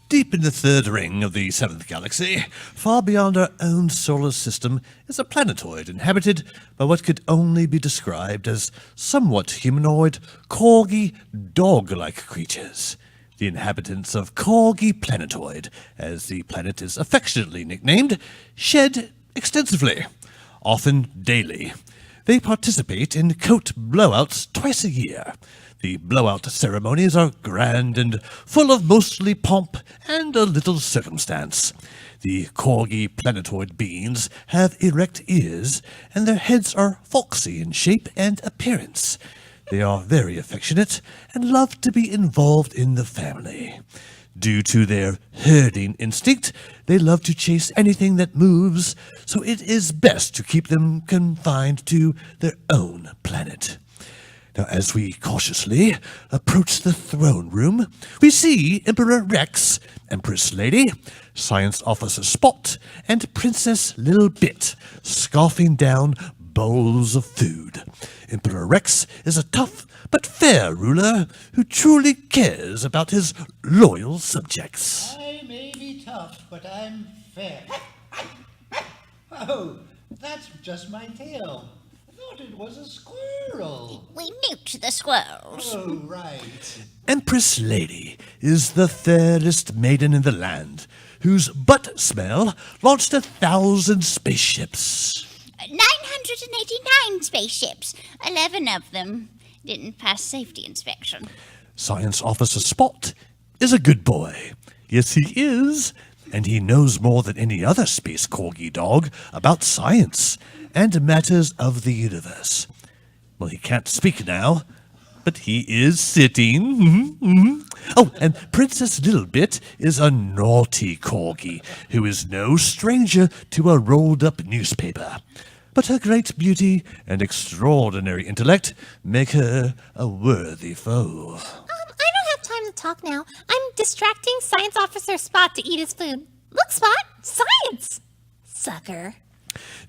Deep in the third ring of the seventh galaxy, far beyond our own solar system, is a planetoid inhabited by what could only be described as somewhat humanoid, corgi, dog-like creatures. The inhabitants of Corgi Planetoid, as the planet is affectionately nicknamed, shed extensively, often daily. They participate in coat blowouts twice a year. The blowout ceremonies are grand and full of mostly pomp and a little circumstance. The Corgi Planetoid beings have erect ears, and their heads are foxy in shape and appearance. They are very affectionate and love to be involved in the family. Due to their herding instinct, they love to chase anything that moves, so it is best to keep them confined to their own planet. Now, as we cautiously approach the throne room, we see Emperor Rex, Empress Lady, Science Officer Spot, and Princess Little Bit scarfing down bowls of food. Emperor Rex is a tough but fair ruler who truly cares about his loyal subjects. I may be tough, but I'm fair. Oh, that's just my tail. I thought it was a squirrel. We nuked the squirrels. Oh, right. Empress Lady is the fairest maiden in the land, whose butt smell launched 1,000 spaceships. 989 spaceships. 11 of them didn't pass safety inspection. Science Officer Spot is a good boy. Yes, he is. And he knows more than any other space corgi dog about science and matters of the universe. Well, he can't speak now, but he is sitting. Oh, and Princess Littlebit is a naughty corgi who is no stranger to a rolled-up newspaper. But her great beauty and extraordinary intellect make her a worthy foe. I don't have time to talk now. I'm distracting Science Officer Spot to eat his food. Look, Spot! Science! Sucker.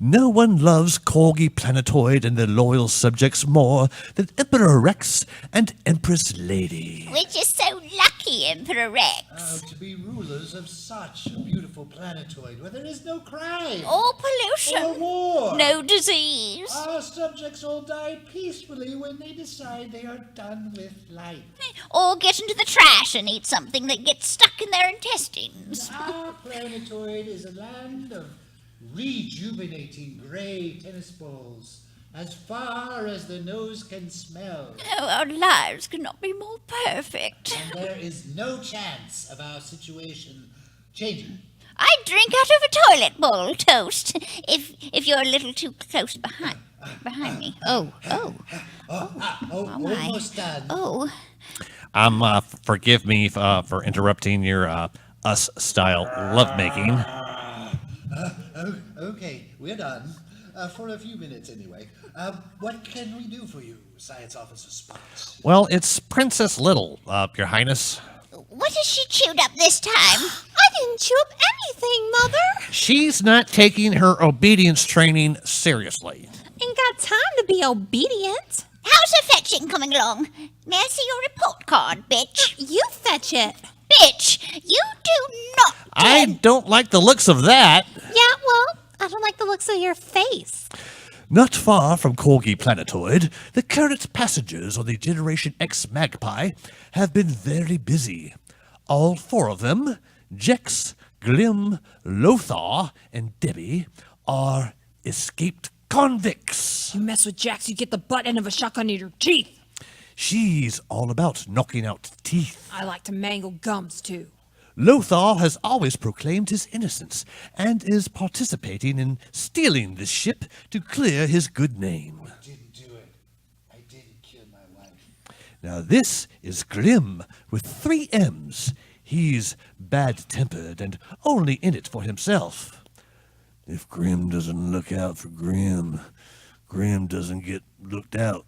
No one loves Corgi Planetoid and their loyal subjects more than Emperor Rex and Empress Lady. We're just so lucky, Emperor Rex. To be rulers of such a beautiful planetoid where there is no crime. Or pollution. Or war. No disease. Our subjects all die peacefully when they decide they are done with life. Or get into the trash and eat something that gets stuck in their intestines. Our planetoid is a land of rejuvenating gray tennis balls as far as the nose can smell. Oh, our lives could not be more perfect. And there is no chance of our situation changing. I drink out of a toilet bowl, Toast, if you're a little too close behind me. Oh, my. Almost done. Oh. Forgive me for interrupting your us-style lovemaking. Okay, we're done. For a few minutes, anyway. What can we do for you, Science Officer Spot? Well, it's Princess Little, Your Highness. What has she chewed up this time? I didn't chew up anything, Mother. She's not taking her obedience training seriously. Ain't got time to be obedient. How's her fetching coming along? May I see your report card, bitch? You fetch it. Bitch, you do not. I don't like the looks of that. Yeah, well, I don't like the looks of your face. Not far from Corgi Planetoid, the current passengers on the Generation X Magpie have been very busy. All four of them, Jex, Glim, Lothar, and Debbie, are escaped convicts. You mess with Jax, you get the butt end of a shotgun in your teeth. She's all about knocking out teeth. I like to mangle gums, too. Lothar has always proclaimed his innocence and is participating in stealing this ship to clear his good name. I didn't do it. I didn't kill my wife. Now this is Grim with 3 M's. He's bad-tempered and only in it for himself. If Grim doesn't look out for Grim, Grim doesn't get looked out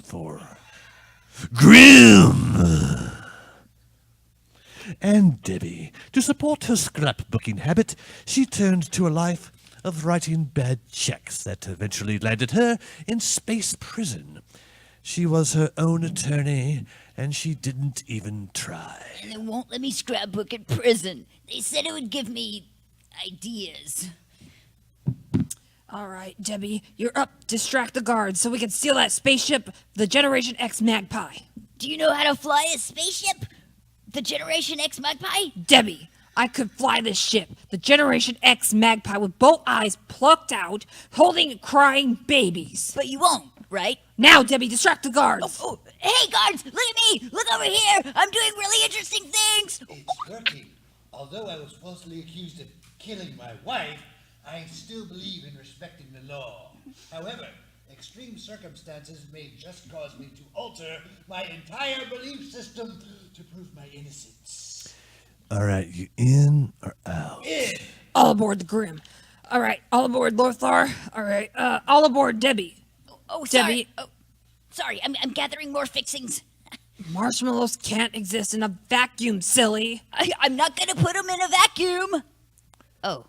for. Grim! And Debbie, to support her scrapbooking habit, she turned to a life of writing bad checks that eventually landed her in space prison. She was her own attorney, and she didn't even try. They won't let me scrapbook in prison. They said it would give me ideas. All right, Debbie, you're up. Distract the guards so we can steal that spaceship, the Generation X Magpie. Do you know how to fly a spaceship? The Generation X Magpie? Debbie, I could fly this ship, the Generation X Magpie, with both eyes plucked out, holding crying babies. But you won't, right? Now, Debbie, distract the guards. Oh, hey, guards, look at me! Look over here! I'm doing really interesting things! It's working. Although I was falsely accused of killing my wife, I still believe in respecting the law. However, extreme circumstances may just cause me to alter my entire belief system to prove my innocence. All right, you in or out? In! All aboard the Grim. All right, all aboard Lothar. All right, all aboard Debbie. Oh, sorry. Debbie. Oh, sorry, I'm gathering more fixings. Marshmallows can't exist in a vacuum, silly. I'm not gonna put them in a vacuum. Oh.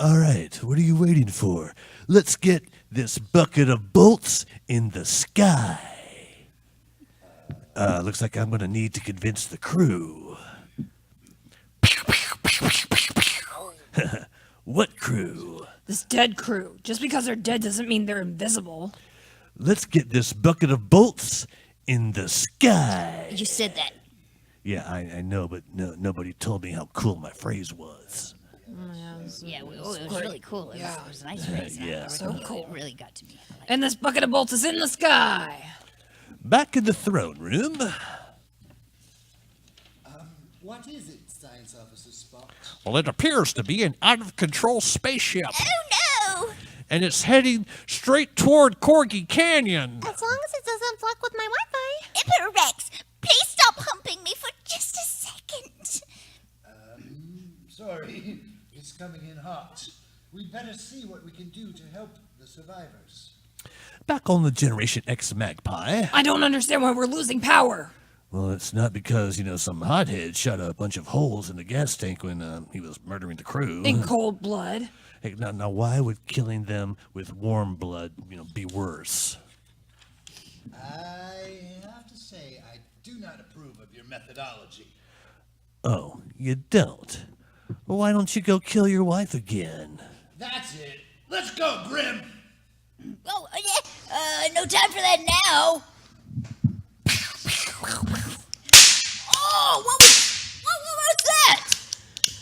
All right, what are you waiting for? Let's get this bucket of bolts in the sky. Looks like I'm gonna need to convince the crew. What crew? This dead crew. Just because they're dead doesn't mean they're invisible. Let's get this bucket of bolts in the sky. You said that. Yeah, I know, but nobody told me how cool my phrase was. Yeah, it was really cool. It was a nice phrase. Yeah. So cool. It really got to me. I like And this bucket of bolts is in the sky. Back in the throne room. What is it, Science Officer Spock? Well, it appears to be an out-of-control spaceship. Oh, no! And it's heading straight toward Corgi Canyon. As long as it doesn't fuck with my Wi-Fi. Emperor Rex, please stop humping me for just a second. Sorry, it's coming in hot. We'd better see what we can do to help the survivors. Back on the Generation X Magpie. I don't understand why we're losing power. Well, it's not because, some hothead shot a bunch of holes in the gas tank when he was murdering the crew. In cold blood. Hey, now, why would killing them with warm blood, be worse? I have to say, I do not approve of your methodology. Oh, you don't? Well, why don't you go kill your wife again? That's it. Let's go, Grim! Oh, yeah. No time for that now. Oh, what was that?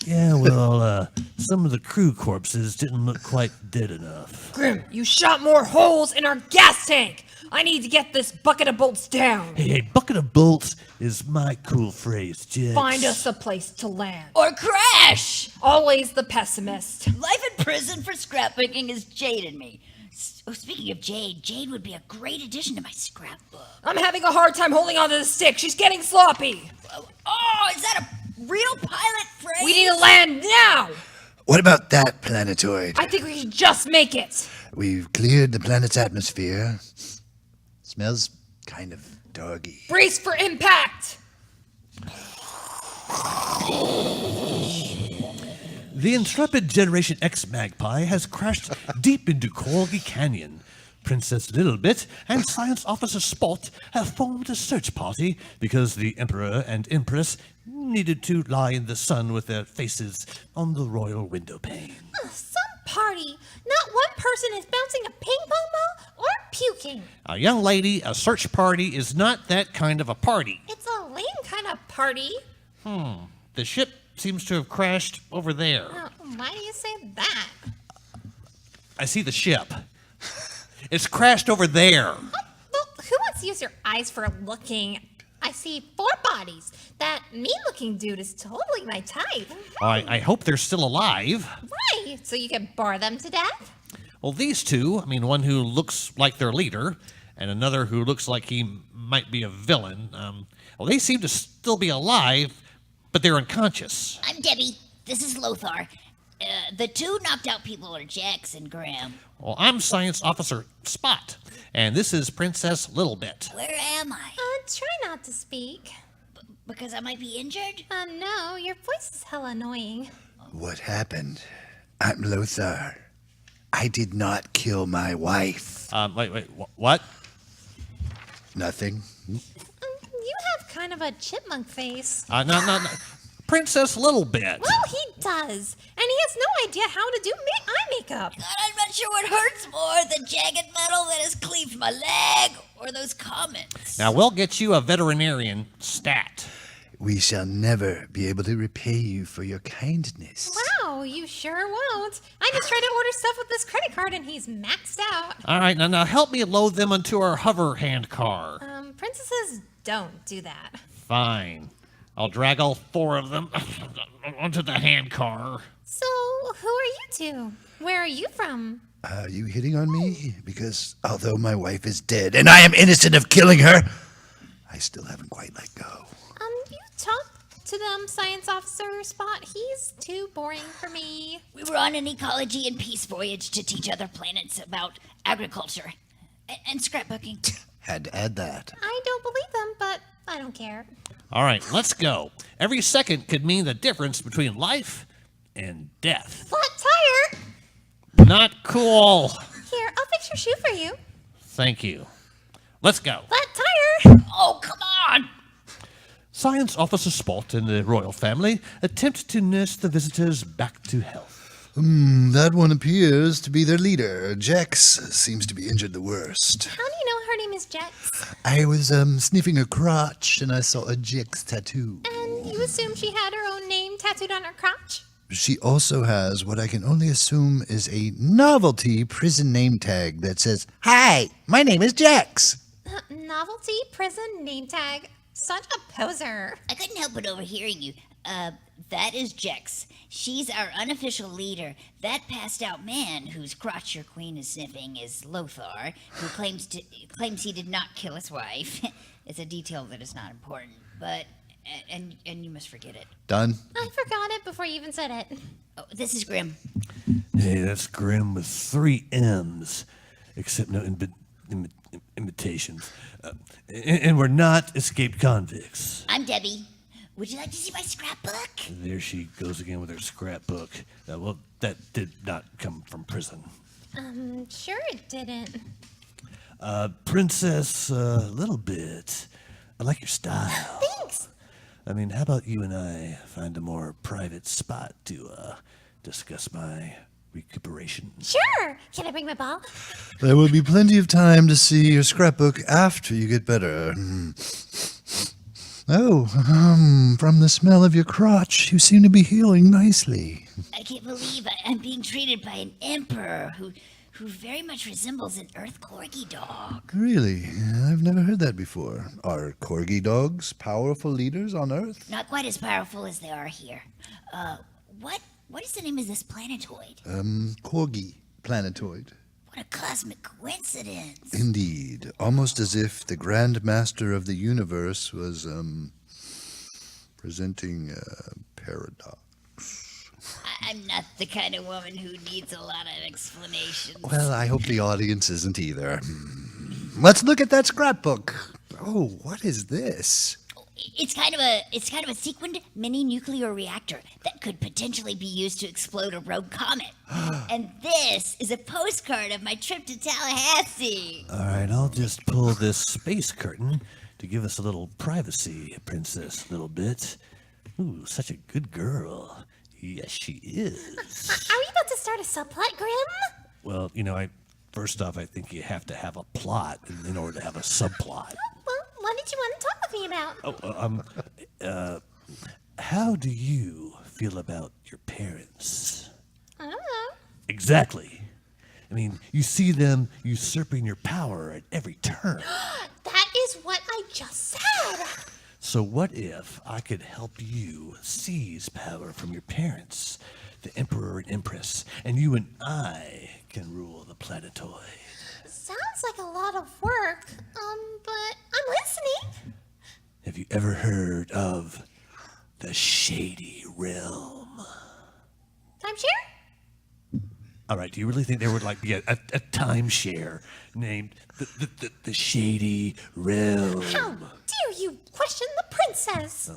Yeah, well, some of the crew corpses didn't look quite dead enough. Grim, you shot more holes in our gas tank. I need to get this bucket of bolts down. Hey, bucket of bolts is my cool phrase, Jets. Find us a place to land. Or crash. Always the pessimist. Life in prison for scrapbooking has jaded me. Oh, speaking of Jade, Jade would be a great addition to my scrapbook. I'm having a hard time holding onto the stick. She's getting sloppy. Oh, is that a real pilot phrase? We need to land now. What about that planetoid? I think we should just make it. We've cleared the planet's atmosphere. Smells kind of doggy. Brace for impact. The intrepid Generation X Magpie has crashed deep into Corgi Canyon. Princess Littlebit and Science Officer Spot have formed a search party because the Emperor and Empress needed to lie in the sun with their faces on the royal window pane. Some party. Not one person is bouncing a ping pong ball or puking. Young lady, a search party is not that kind of a party. It's a lame kind of party. The ship seems to have crashed over there. Why do you say that? I see the ship. It's crashed over there. Well, who wants to use your eyes for looking? I see 4 bodies. That mean-looking dude is totally my type. I hope they're still alive. Right, so you can bore them to death? Well, these two, one who looks like their leader, and another who looks like he might be a villain. Well, they seem to still be alive, but they're unconscious. I'm Debbie. This is Lothar. The two knocked out people are Jax and Graham. Well, I'm Science Officer Spot, and this is Princess Littlebit. Where am I? Try not to speak. Because I might be injured? No, your voice is hella annoying. What happened? I'm Lothar. I did not kill my wife. Wait, what? Nothing. You have kind of a chipmunk face. No. Princess Littlebit. Well, he does. And he has no idea how to do eye makeup. God, I'm not sure what hurts more, the jagged metal that has cleaved my leg or those comments. Now, we'll get you a veterinarian stat. We shall never be able to repay you for your kindness. Wow, you sure won't. I just tried to order stuff with this credit card and he's maxed out. All right, now help me load them onto our hover hand car. Princesses don't do that. Fine. I'll drag all 4 of them onto the hand car. So, who are you two? Where are you from? Are you hitting on me? Because although my wife is dead and I am innocent of killing her, I still haven't quite let go. You talk to them, Science Officer Spot. He's too boring for me. We were on an ecology and peace voyage to teach other planets about agriculture and scrapbooking. Had to add that. I don't believe them, but I don't care. All right, let's go. Every second could mean the difference between life and death. Flat tire! Not cool. Here, I'll fix your shoe for you. Thank you. Let's go. Flat tire! Oh, come on! Science Officer Spot and the royal family attempt to nurse the visitors back to health. That one appears to be their leader. Jax seems to be injured the worst. How do you know her name is Jax? I was sniffing her crotch and I saw a Jax tattoo. And you assume she had her own name tattooed on her crotch? She also has what I can only assume is a novelty prison name tag that says, "Hi, my name is Jax." Novelty prison name tag. Such a poser. I couldn't help but overhearing you. That is Jex. She's our unofficial leader. That passed out man whose crotch your queen is sniffing is Lothar, who claims he did not kill his wife. It's a detail that is not important, but and you must forget it. Done. I forgot it before you even said it. Oh, this is Grim. Hey, that's Grim with 3 M's, except no imitations. And we're not escaped convicts. I'm Debbie. Would you like to see my scrapbook? There she goes again with her scrapbook. Well, that did not come from prison. Sure it didn't. Princess, Littlebit, I like your style. Thanks. I mean, how about you and I find a more private spot to discuss my recuperation? Sure. Can I bring my ball? There will be plenty of time to see your scrapbook after you get better. Oh, from the smell of your crotch, you seem to be healing nicely. I can't believe I'm being treated by an emperor who very much resembles an Earth Corgi dog. Really? I've never heard that before. Are Corgi dogs powerful leaders on Earth? Not quite as powerful as they are here. What is the name of this planetoid? Corgi Planetoid. What a cosmic coincidence. Indeed. Almost as if the Grand Master of the universe was, presenting a paradox. I'm not the kind of woman who needs a lot of explanations. Well, I hope the audience isn't either. Let's look at that scrapbook. Oh, what is this? It's kind of a sequined mini nuclear reactor that could potentially be used to explode a rogue comet. And this is a postcard of my trip to Tallahassee. All right, I'll just pull this space curtain to give us a little privacy, Princess Littlebit. Ooh, such a good girl. Yes, she is. Are we about to start a subplot, Grim? Well, first off, I think you have to have a plot in order to have a subplot. Well, what did you want to talk with me about? How do you feel about your parents? I don't know. Exactly. I mean, you see them usurping your power at every turn. That is what I just said. So what if I could help you seize power from your parents, the Emperor and Empress, and you and I can rule the planetoid? Sounds like a lot of work, but I'm listening. Have you ever heard of the Shady Realm? Timeshare? All right, do you really think there would be a timeshare named the Shady Realm? How dare you question the princess?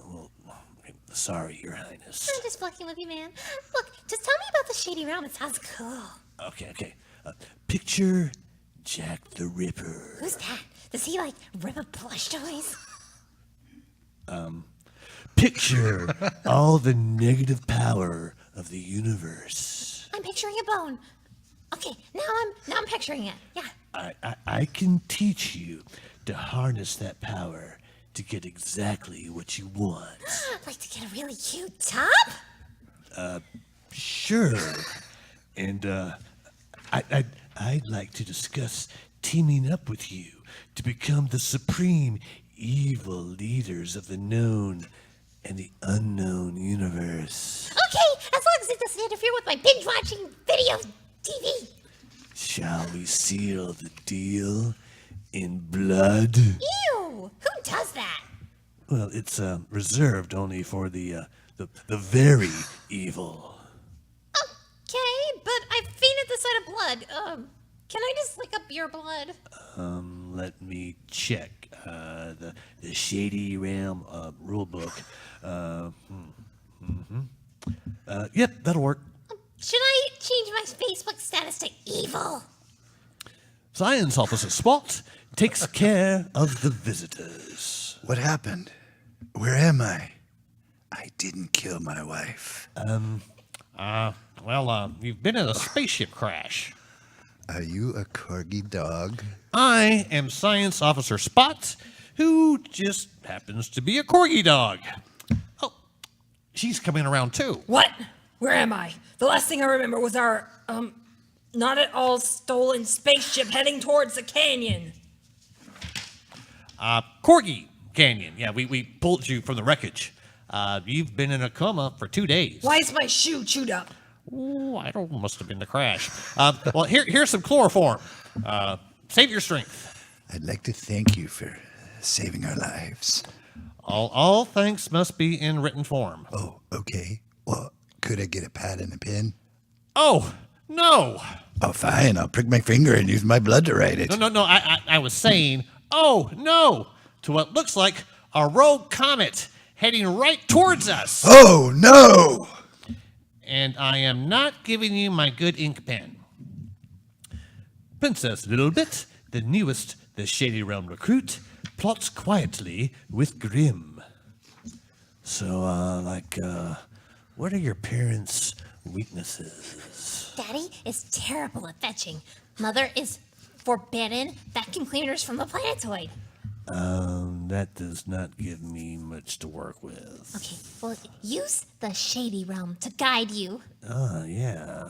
Sorry, Your Highness. I'm just fucking with you, man. Look, just tell me about the Shady Realm. It sounds cool. Okay. Picture Jack the Ripper. Who's that? Does he, rip up plush toys? Picture all the negative power of the universe. I'm picturing a bone. Okay, now I'm picturing it. Yeah. I can teach you to harness that power to get exactly what you want. Like to get a really cute top? Sure. And I'd like to discuss teaming up with you to become the supreme evil leaders of the known and the unknown universe. Okay, as long as it doesn't interfere with my binge-watching video TV. Shall we seal the deal in blood? Ew! Who does that? Well, it's reserved only for the very evil. Okay, but I fainted the sight of blood. Can I just lick up your blood? Let me check the Shady Realm rule book. Yep, that'll work. Should I change my Facebook status to evil? Science Officer Spot takes care of the visitors. What happened? Where am I? I didn't kill my wife. You've been in a spaceship crash. Are you a corgi dog? I am Science Officer Spot, who just happens to be a corgi dog. Oh, she's coming around too. What? Where am I? The last thing I remember was our, not at all stolen spaceship heading towards the canyon. Corgi Canyon. Yeah, we pulled you from the wreckage. You've been in a coma for 2 days. Why is my shoe chewed up? Ooh, I don't. Must have been the crash. Well, here's some chloroform. Save your strength. I'd like to thank you for saving our lives. All thanks must be in written form. Oh, okay. Well, could I get a pad and a pen? Oh no. Oh, fine. I'll prick my finger and use my blood to write it. No. I was saying, oh no, to what looks like a rogue comet heading right towards us. Oh, no! And I am not giving you my good ink pen. Princess Littlebit, the newest The Shady Realm recruit, plots quietly with Grim. So, what are your parents' weaknesses? Daddy is terrible at fetching. Mother is forbidden vacuum cleaners from the planetoid. That does not give me much to work with. Okay, well, use the Shady Realm to guide you. Yeah,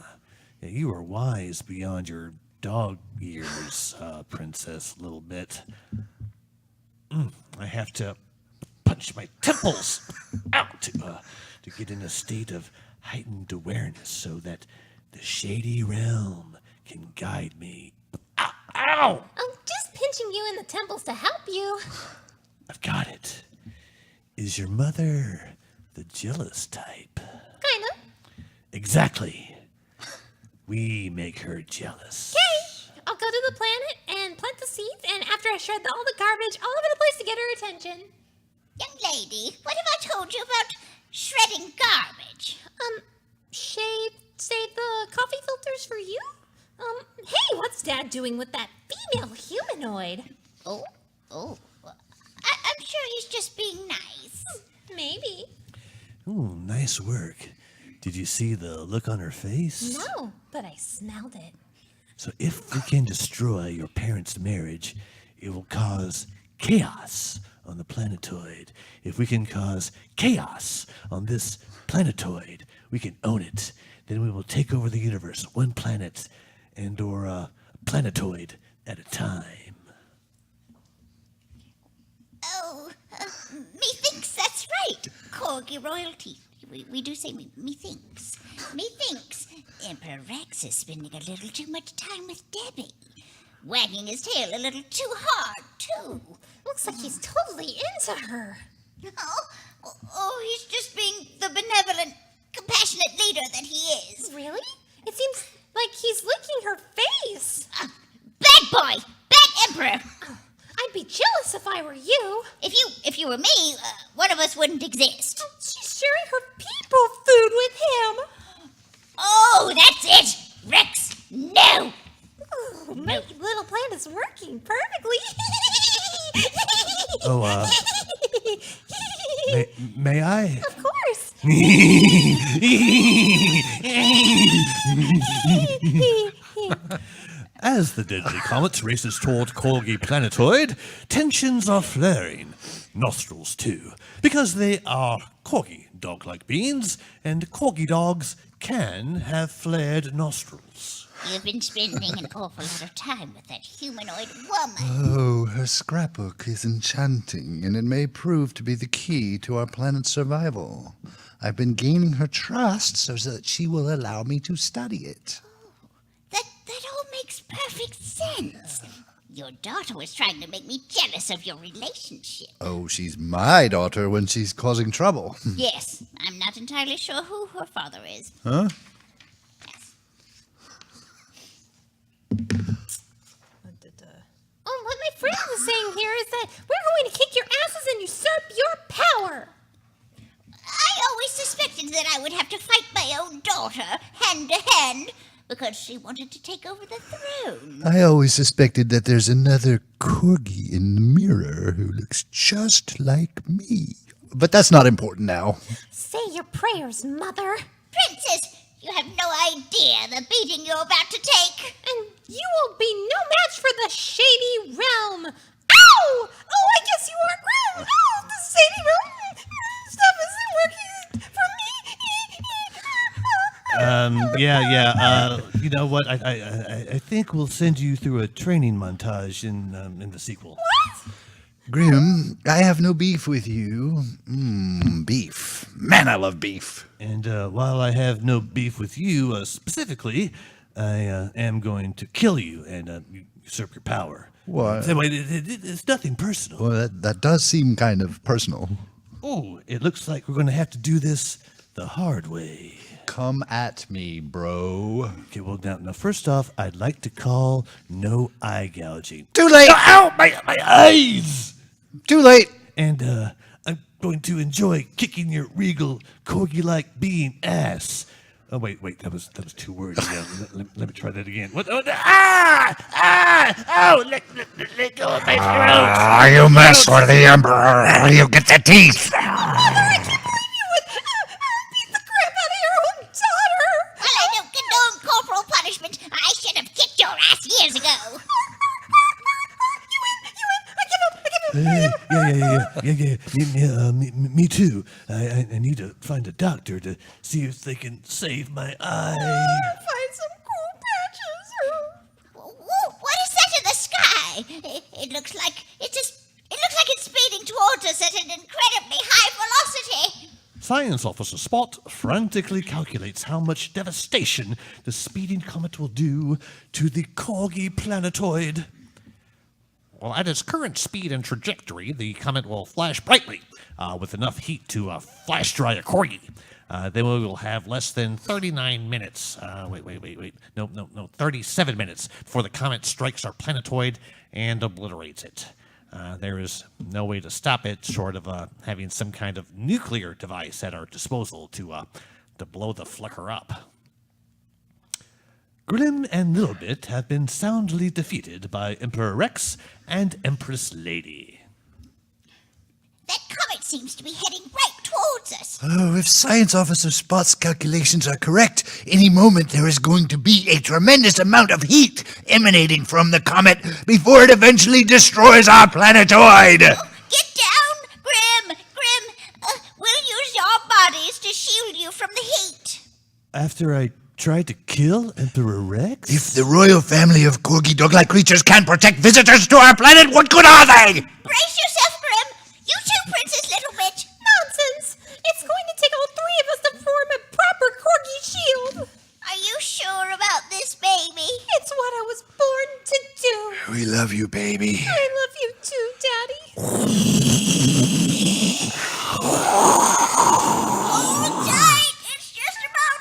you are wise beyond your dog years, Princess Littlebit. I have to punch my temples out to get in a state of heightened awareness so that the Shady Realm can guide me. Ow! I'm just pinching you in the temples to help you. I've got it. Is your mother the jealous type? Kinda. Exactly. We make her jealous. Okay, I'll go to the planet and plant the seeds, and after I shred all the garbage all over the place to get her attention. Young lady, what have I told you about shredding garbage? Save the coffee filters for you? Hey, what's Dad doing with that female humanoid? Oh, I'm sure he's just being nice. Maybe. Ooh, nice work. Did you see the look on her face? No, but I smelled it. So if we can destroy your parents' marriage, it will cause chaos on the planetoid. If we can cause chaos on this planetoid, we can own it. Then we will take over the universe, one planet and/or a planetoid at a time. Oh, methinks that's right. Corgi royalty. We do say methinks. Methinks Emperor Rex is spending a little too much time with Debbie. wagging his tail a little too hard, too. Looks like he's totally into her. Oh, he's just being the benevolent, compassionate leader that he is. Really? It seems like he's licking her face. Bad boy! Bad emperor! I'd be jealous if I were you. If you were me, one of us wouldn't exist. She's sharing her people food with him. Oh, that's it! Rex, no! Oh, my little plan is working perfectly. Oh, may I? Of course. As the deadly comet races toward Corgi Planetoid, tensions are flaring. Nostrils, too, because they are corgi dog-like beings, and corgi dogs can have flared nostrils. You've been spending an awful lot of time with that humanoid woman. Oh, her scrapbook is enchanting, and it may prove to be the key to our planet's survival. I've been gaining her trust so that she will allow me to study it. That all makes perfect sense. Your daughter was trying to make me jealous of your relationship. Oh, she's my daughter when she's causing trouble. Yes, I'm not entirely sure who her father is. Huh? Yes. Oh, what my friend was saying here is that we're going to kick your asses and usurp your power. I always suspected that I would have to fight my own daughter, hand to hand, because she wanted to take over the throne. I always suspected that there's another corgi in the mirror who looks just like me. But that's not important now. Say your prayers, Mother. Princess, you have no idea the beating you're about to take. And you will be no match for the Shady Realm. Ow! Oh, I guess you are grown. Oh, the Shady Realm stuff isn't working for me. You know what? I think we'll send you through a training montage in the sequel. What? Grim, I have no beef with you. Beef. Man, I love beef. And while I have no beef with you specifically, I am going to kill you and usurp your power. What? So, wait, it's nothing personal. Well, that does seem kind of personal. Oh, it looks like we're going to have to do this the hard way. Come at me, bro. Okay, well, now first off, I'd like to call no eye gouging. Too late! Ow, my eyes! Too late! And I'm going to enjoy kicking your regal, corgi-like being ass. Oh, wait, that was 2 words. Yeah, let me try that again. What? Oh, let go of my throat. You mess with the Emperor, you get the teeth. Well, I don't condone corporal punishment. I should have kicked your ass years ago. Yeah. Me too. I need to find a doctor to see if they can save my eye. Find some cool patches. What is that in the sky? It looks like it's speeding towards us at an incredibly high velocity. Science Officer Spot frantically calculates how much devastation the speeding comet will do to the Corgi Planetoid. Well, at its current speed and trajectory, the comet will flash brightly, with enough heat to flash dry a corgi. Then we will have less than 39 minutes. Wait. No, 37 minutes before the comet strikes our planetoid and obliterates it. There is no way to stop it short of having some kind of nuclear device at our disposal to blow the flicker up. Grim and Littlebit have been soundly defeated by Emperor Rex and Empress Lady. That comet seems to be heading right towards us. Oh, if Science Officer Spot's calculations are correct, any moment there is going to be a tremendous amount of heat emanating from the comet before it eventually destroys our planetoid. Get down, Grim! We'll use your bodies to shield you from the heat. After I tried to kill Emperor Rex? If the royal family of corgi dog-like creatures can't protect visitors to our planet, what good are they? Brace yourself, Grim. You too, Princess Littlebit. Nonsense! It's going to take all 3 of us to form a proper corgi shield. Are you sure about this, baby? It's what I was born to do. love you, baby. I love you too, Daddy. Hold tight! It's just about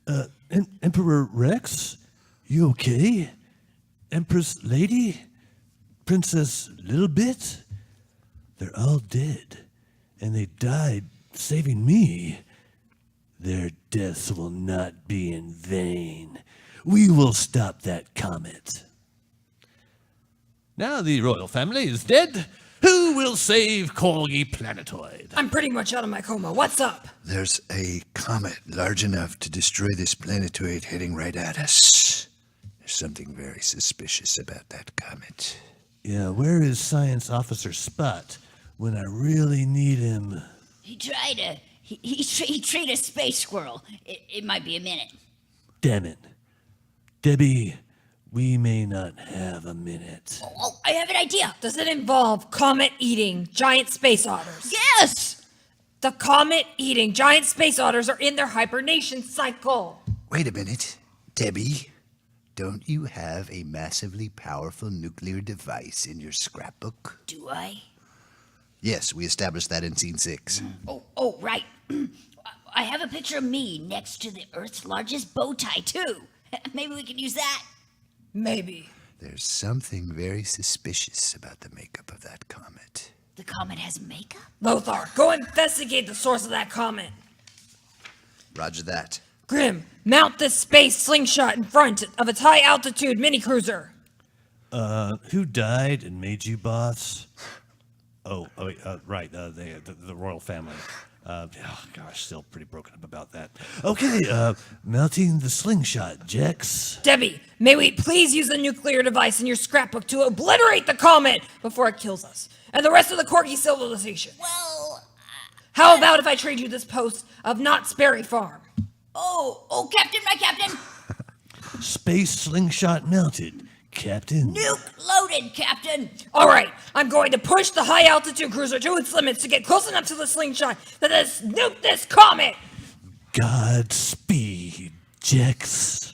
over! Emperor Rex? You okay? Empress Lady? Princess Littlebit? They're all dead, and they died saving me. Their deaths will not be in vain. We will stop that comet. Now the royal family is dead. Who will save Corgi Planetoid? I'm pretty much out of my coma. What's up? There's a comet large enough to destroy this planetoid heading right at us. There's something very suspicious about that comet. Yeah, where is Science Officer Spot when I really need him? He tried to... He treated a space squirrel. It might be a minute. Damn it. Debbie, we may not have a minute. Oh, I have an idea. Does it involve comet-eating giant space otters? Yes! The comet-eating giant space otters are in their hibernation cycle. Wait a minute. Debbie, don't you have a massively powerful nuclear device in your scrapbook? Do I? Yes, we established that in Scene 6. Oh, right. I have a picture of me next to the Earth's largest bow tie, too. Maybe we can use that. Maybe. There's something very suspicious about the makeup of that comet. The comet has makeup? Lothar, go investigate the source of that comet. Roger that. Grim, mount this space slingshot in front of its high-altitude mini-cruiser. Who died and made you boss? Right, the royal family. Still pretty broken up about that. Okay, mounting the slingshot, Jex. Debbie, may we please use the nuclear device in your scrapbook to obliterate the comet before it kills us and the rest of the Corgi civilization? Well... How about if I trade you this post of Knott's Berry Farm? Oh, Captain, my Captain! Space slingshot mounted, Captain. Nuke loaded, Captain! All right, I'm going to push the high-altitude cruiser to its limits to get close enough to the slingshot that this nuke this comet! Godspeed, Jex.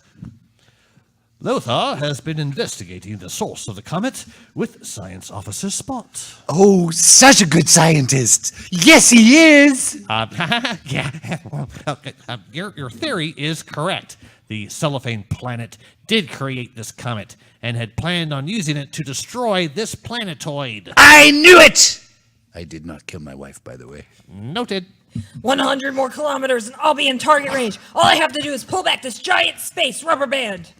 Lothar has been investigating the source of the comet with Science Officer Spot. Oh, such a good scientist. Yes, he is. Your theory is correct. The cellophane planet did create this comet and had planned on using it to destroy this planetoid. I knew it. I did not kill my wife, by the way. Noted. 100 more kilometers and I'll be in target range. All I have to do is pull back this giant space rubber band.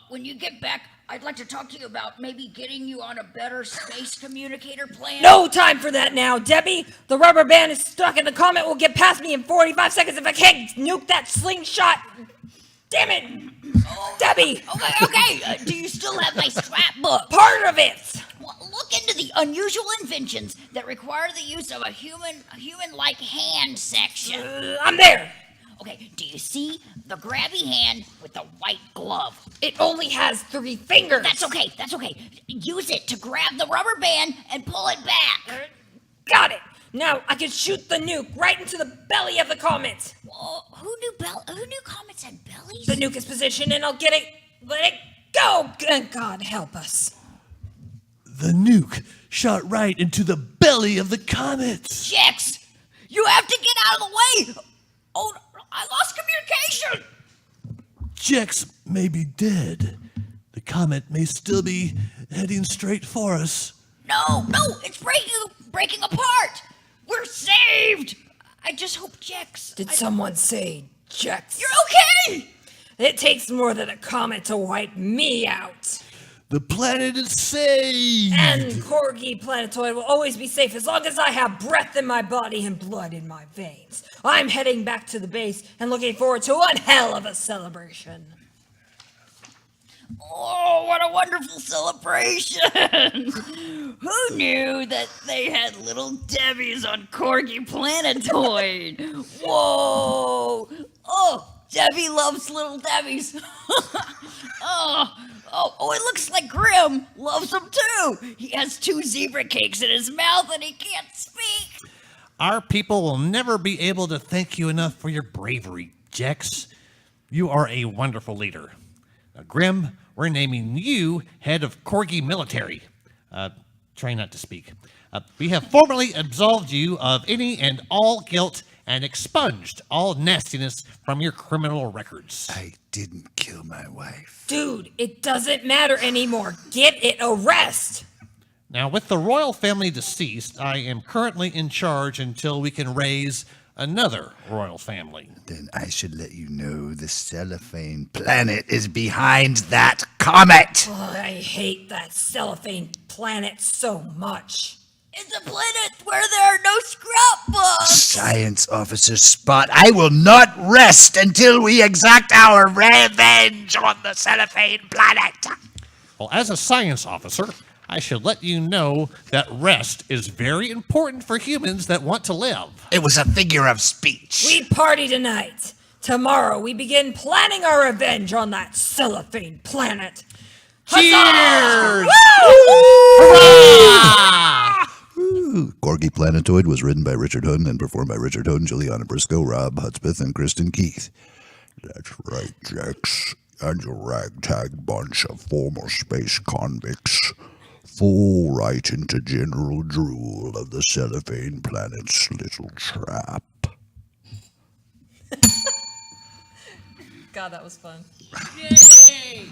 When you get back, I'd like to talk to you about maybe getting you on a better space communicator plan. No time for that now, Debbie. The rubber band is stuck and the comet will get past me in 45 seconds if I can't nuke that slingshot. Damn it. Debbie. Okay. Do you still have my scrapbook? Part of it. Well, look into the unusual inventions that require the use of a human-like hand section. I'm there. Okay, do you see the grabby hand with the white glove? It only has 3 fingers. That's okay. Use it to grab the rubber band and pull it back. Got it. Now I can shoot the nuke right into the belly of the comet. Well, who knew comets had bellies? The nuke is positioned and I'll let it go. God help us. The nuke shot right into the belly of the comet. Jex, you have to get out of the way. Oh, I lost communication. Jex may be dead. The comet may still be heading straight for us. No, it's breaking apart. We're saved. I just hope Jex... Did someone say Jex? You're okay! It takes more than a comet to wipe me out. The planet is saved! And Corgi Planetoid will always be safe as long as I have breath in my body and blood in my veins. I'm heading back to the base and looking forward to one hell of a celebration. Oh, what a wonderful celebration! Who knew that they had little Debbies on Corgi Planetoid? Whoa! Oh, Debbie loves little Debbies. Oh, it looks like Grim loves them too. He has 2 zebra cakes in his mouth and he can't speak. Our people will never be able to thank you enough for your bravery, Jex, you are a wonderful leader. Now, Grim, we're naming you head of Corgi Military. Try not to speak. We have formally absolved you of any and all guilt and expunged all nastiness from your criminal records. I didn't kill my wife. Dude, it doesn't matter anymore. Get it, arrest! Now, with the royal family deceased, I am currently in charge until we can raise another royal family. Then I should let you know the cellophane planet is behind that comet. Oh, I hate that cellophane planet so much. It's a planet where there are no scrapbooks. Science Officer Spot, I will not rest until we exact our revenge on the cellophane planet. Well, as a science officer, I should let you know that rest is very important for humans that want to live. It was a figure of speech. We party tonight. Tomorrow we begin planning our revenge on that cellophane planet. Cheers! Corgi Planetoid was written by Richard Houghton and performed by Richard Houghton, JuliAnna Briscoe, Robb Hudspeth, and Kristin Keith. That's right, Jax, and your ragtag bunch of former space convicts fall right into general drool of the cellophane planet's little trap. God, that was fun. Yay!